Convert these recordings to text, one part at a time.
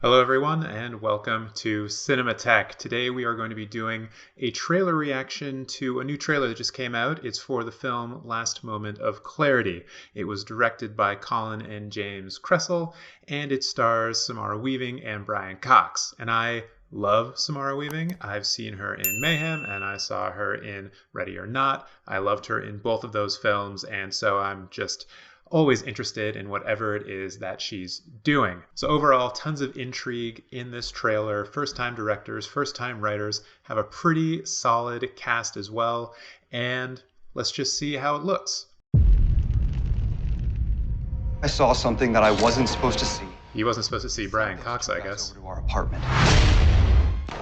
Hello everyone and welcome to Cinemateq. Today we are going to be doing a trailer reaction to a new trailer that just came out. It's for the film Last Moment of Clarity. It was directed by Colin and James Kressel and it stars Samara Weaving and Brian Cox. And I love Samara Weaving. I've seen her in Mayhem and I saw her in Ready or Not. I loved her in both of those films, and so I'm just always interested in whatever it is that she's doing. So overall, tons of intrigue in this trailer. First-time directors, first-time writers, have a pretty solid cast as well. And let's just see how it looks. I saw something that I wasn't supposed to see. He wasn't supposed to see Brian Cox, I guess. Over to our apartment.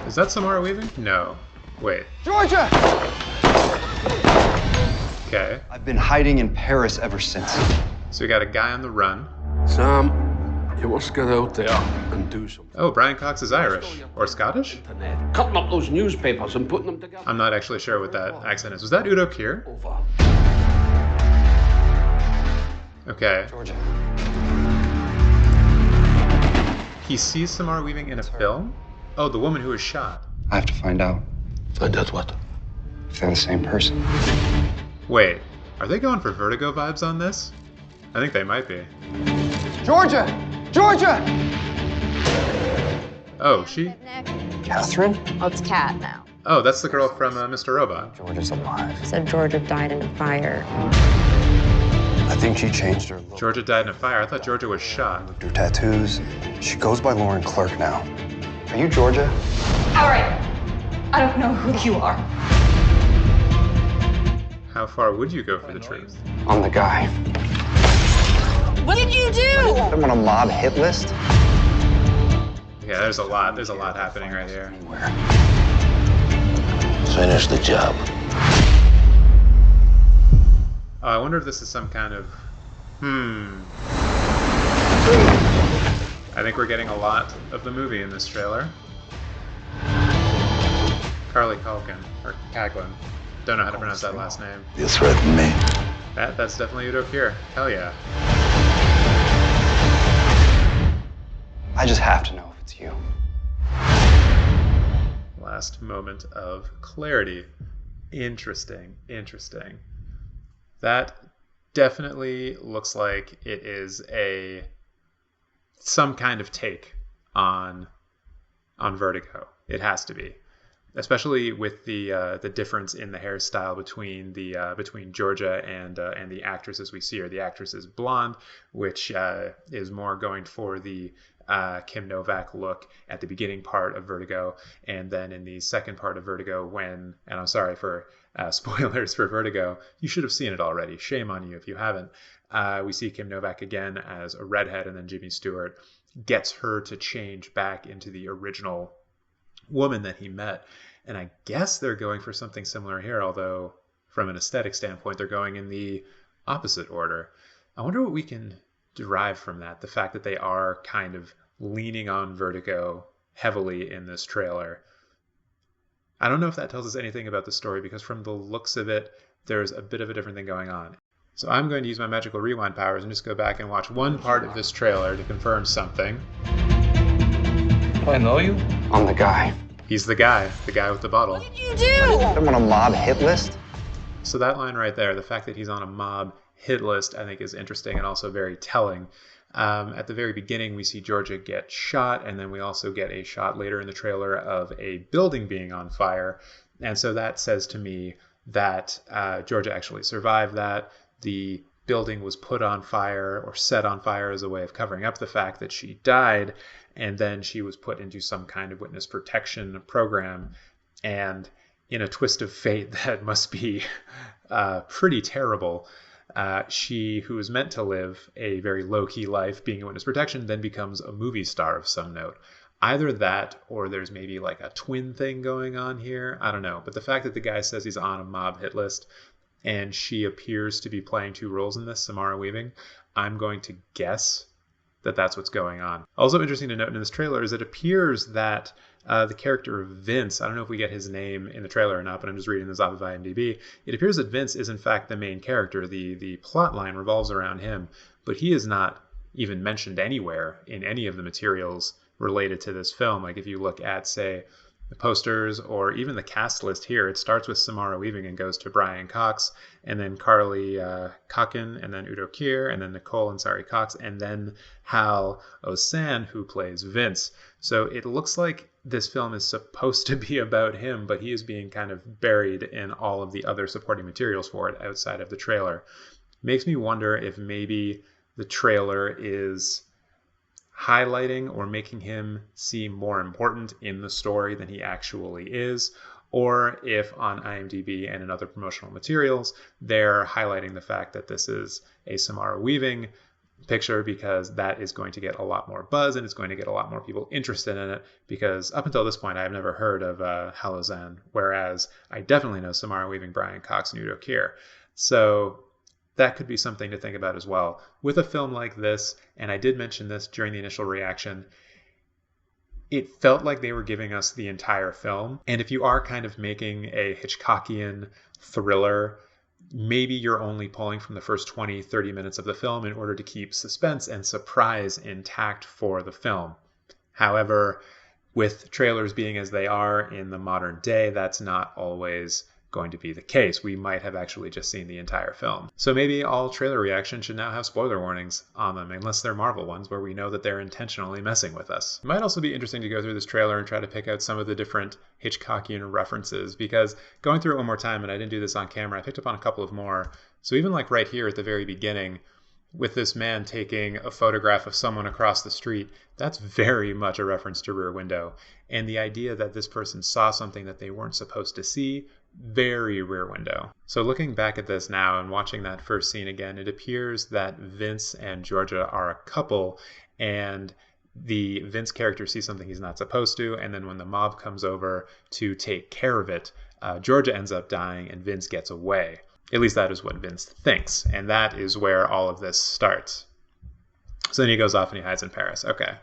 Is that Samara Weaving? No. Wait. Georgia! Okay. I've been hiding in Paris ever since. So we got a guy on the run. Sam, you must get out there and do something. Oh, Brian Cox is Irish. Or Scottish? Cutting up those newspapers and putting them together. I'm not actually sure what that accent is. Was that Udo Kier? Over. Okay. Georgia. He sees Samara Weaving in a film? Oh, the woman who was shot. I have to find out Find out what? if they're the same person. Wait, are they going for Vertigo vibes on this? I think they might be. Georgia! Georgia! Oh, she? Catherine? Oh, it's Kat now. Oh, that's the girl from Mr. Robot. Georgia's alive. Said Georgia died in a fire. I think she changed her look. Georgia died in a fire. I thought Georgia was shot. Her tattoos. She goes by Lauren Clark now. Are you Georgia? All right. I don't know who you are. How far would you go for the truth? I'm the guy. What did you do? I'm on a mob hit list. Yeah, there's a lot happening right here. Anywhere. Finish the job. I wonder if this is some kind of... I think we're getting a lot of the movie in this trailer. Carly Culkin, or Caglin. Don't know how to pronounce that last name. You threaten me. That's definitely Udo Kier. Hell yeah. I just have to know if it's you. Last Moment of Clarity. Interesting. That definitely looks like it is some kind of take on Vertigo. It has to be, especially with the difference in the hairstyle between Georgia and the actresses we see her. The actress is blonde, which is more going for the Kim Novak look at the beginning part of Vertigo, and then in the second part of Vertigo, and I'm sorry for spoilers for Vertigo, you should have seen it already. Shame on you if you haven't. We see Kim Novak again as a redhead, and then Jimmy Stewart gets her to change back into the original woman that he met. And I guess they're going for something similar here, although from an aesthetic standpoint, they're going in the opposite order. I wonder what we can derive from that, the fact that they are kind of leaning on Vertigo heavily in this trailer. I don't know if that tells us anything about the story, because from the looks of it, there's a bit of a different thing going on. So I'm going to use my magical rewind powers and just go back and watch one part of this trailer to confirm something. Do I know you? I'm the guy. He's the guy with the bottle. What did you do? I'm on a mob hit list. So that line right there, the fact that he's on a mob hit list, I think is interesting and also very telling. At the very beginning, we see Georgia get shot, and then we also get a shot later in the trailer of a building being on fire. And so that says to me that Georgia actually survived that. The building was put on fire or set on fire as a way of covering up the fact that she died, and then she was put into some kind of witness protection program. And in a twist of fate that must be pretty terrible, she, who is meant to live a very low-key life being in witness protection, then becomes a movie star of some note. Either that, or there's maybe like a twin thing going on here. I don't know. But the fact that the guy says he's on a mob hit list, and she appears to be playing two roles in this, Samara Weaving, I'm going to guess that that's what's going on. Also interesting to note in this trailer is it appears that the character of Vince, I don't know if we get his name in the trailer or not, but I'm just reading this off of IMDb. It appears that Vince is in fact the main character. The plot line revolves around him, but he is not even mentioned anywhere in any of the materials related to this film. Like if you look at, say, the posters or even the cast list here, it starts with Samara Weaving and goes to Brian Cox, and then Carly Cocken, and then Udo Kier, and then Nicole Ansari Cox, and then Hal Osan, who plays Vince. So it looks like this film is supposed to be about him, but he is being kind of buried in all of the other supporting materials for it outside of the trailer. Makes me wonder if maybe the trailer is highlighting or making him seem more important in the story than he actually is, or if on IMDb and in other promotional materials, they're highlighting the fact that this is a Samara Weaving picture because that is going to get a lot more buzz and it's going to get a lot more people interested in it, because up until this point, I've never heard of Hal Osan, whereas I definitely know Samara Weaving, Brian Cox, and Udo Kier. So that could be something to think about as well. With a film like this, and I did mention this during the initial reaction, it felt like they were giving us the entire film. And if you are kind of making a Hitchcockian thriller, maybe you're only pulling from the first 20, 30 minutes of the film in order to keep suspense and surprise intact for the film. However, with trailers being as they are in the modern day, that's not always going to be the case. We might have actually just seen the entire film. So maybe all trailer reactions should now have spoiler warnings on them, unless they're Marvel ones where we know that they're intentionally messing with us. It might also be interesting to go through this trailer and try to pick out some of the different Hitchcockian references, because going through it one more time, and I didn't do this on camera, I picked up on a couple of more. So even like right here at the very beginning, with this man taking a photograph of someone across the street, that's very much a reference to Rear Window. And the idea that this person saw something that they weren't supposed to see, very Rear Window. So looking back at this now and watching that first scene again, it appears that Vince and Georgia are a couple, and the Vince character sees something he's not supposed to, and then when the mob comes over to take care of it, Georgia ends up dying and Vince gets away. At least that is what Vince thinks, and that is where all of this starts. So then he goes off and he hides in Paris. Okay.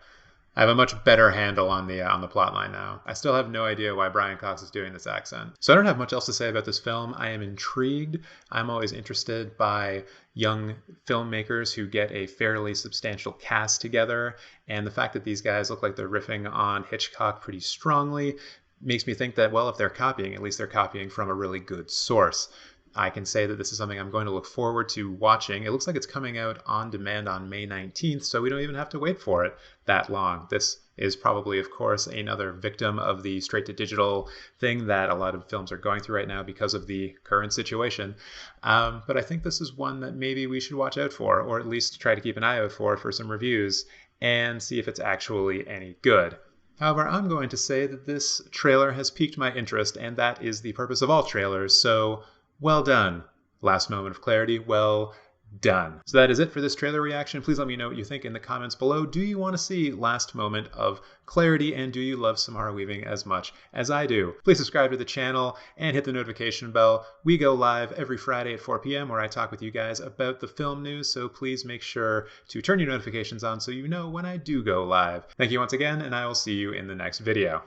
I have a much better handle on the plot line now. I still have no idea why Brian Cox is doing this accent. So I don't have much else to say about this film. I am intrigued. I'm always interested by young filmmakers who get a fairly substantial cast together. And the fact that these guys look like they're riffing on Hitchcock pretty strongly makes me think that, well, if they're copying, at least they're copying from a really good source. I can say that this is something I'm going to look forward to watching. It looks like it's coming out on demand on May 19th, so we don't even have to wait for it that long. This is probably, of course, another victim of the straight-to-digital thing that a lot of films are going through right now because of the current situation. But I think this is one that maybe we should watch out for, or at least try to keep an eye out for some reviews and see if it's actually any good. However, I'm going to say that this trailer has piqued my interest, and that is the purpose of all trailers, so well done. Last moment of clarity, well done. So that is it for this trailer reaction. Please let me know what you think in the comments below. Do you want to see Last Moment of Clarity, and do you love Samara Weaving as much as I do? Please subscribe to the channel and hit the notification bell. We go live every Friday at 4 p.m. where I talk with you guys about the film news, so please make sure to turn your notifications on so you know when I do go live. Thank you once again, and I will see you in the next video.